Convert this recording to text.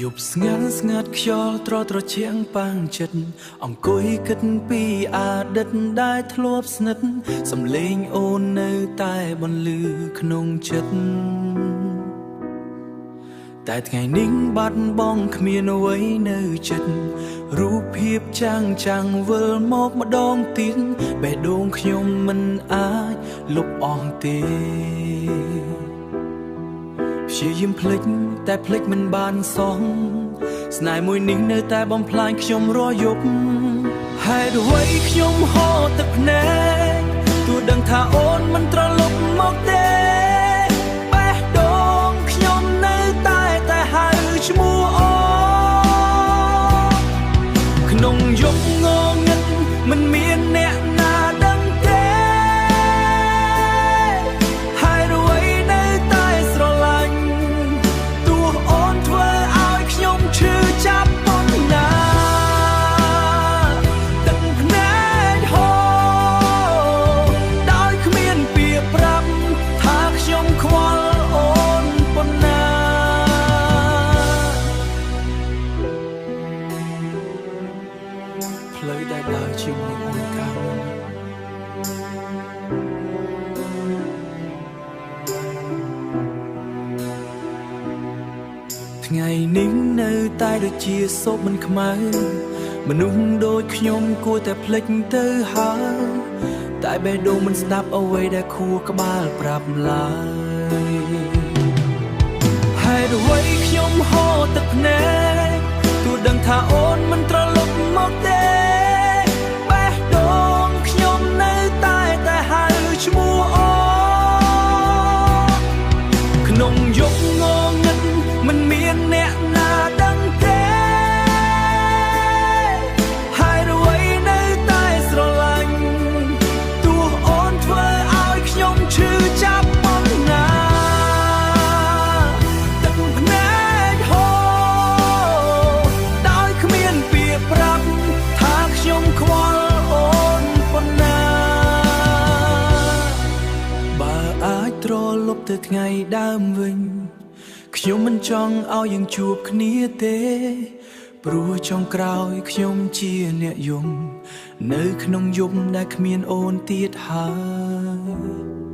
យប់ស្ងាត់ស្ងាត់ខ្យល់ត្រជាក់ប៉ាំងចិត្តអង្គុយគិតពីអតីតដែលធ្លាប់ស្និទ្ធសំឡេងអូននៅតែបន្លឺក្នុងចិត្តតែថ្ងៃនេះបាត់បង់គ្មានអ្វីនៅចិត្តរូបភាពចាំងវិលមកម្ដងទៀតបេះដូងខ្ញុំមិនអាចលុបអស់ទេព្យាយាមភ្លេចតែភ្លេចមិនបានសោះស្នេហ៍មួយនេះនៅតែបំផ្លាញខ្ញុំរាល់យប់ហេតុអ្វីខ្ញុំហូរទឹកភ្នែកទោះដឹងថាអូនមិនត្រឡប់មកទេបេះដូងខ្ញុំនៅតែហៅឈ្មោះអូនក្នុងយប់ងងឹតមិនមានអ្នកណាដឹងទេហេតុអ្វីនៅតែស្រឡាញ់ទោះអូនធ្វើឲ្យខ្ញុំឈឺចាប់ប៉ុណ្ណាទឹកភ្នែកហូរដោយគ្មានពាក្យប្រាប់ថាខ្ញុំខ្វល់អូនប៉ុណ្ណាផ្លូវដែលដើរជាមួយអូនកាលថ្ងៃនេះនៅតែដូចជាសពមិនខ្មៅមនុស្សដូចខ្ញុំគួរតែភ្លេចទៅហើយតែបេះដូងមិនស្ដាប់អ្វីដែលខួរក្បាលប្រាប់ឡើយហេតុអ្វីខ្ញុំហូរទឹកភ្នែកទោះដឹងថាអូនមិនត្រឡប់មកទេបេះដូងខ្ញុំនៅតែហៅឈ្មោះអូនក្នុងយប់ងងឹតមិនមានអ្នកណាដឹងទេហើយអ្វីនៅតែស្រឡាញ់ទោះអូនធ្វើឲ្យខ្ញុំឈឺចាប់ប៉ុណ្ណាទឹកភ្នែកហូរដោយគ្មានពាក្យប្រាប់ថាខ្ញុំខ្វល់អូនប៉ុណ្ណាបើអាចត្រឡប់ទៅថ្ងៃដើមវិញខ្ញុំមិនចង់ឲ្យយើងជួបគ្នាទេព្រោះចុងក្រោយខ្ញុំជាអ្នកយំនៅក្នុងយប់ដែលគ្មានអូនទៀតហើយ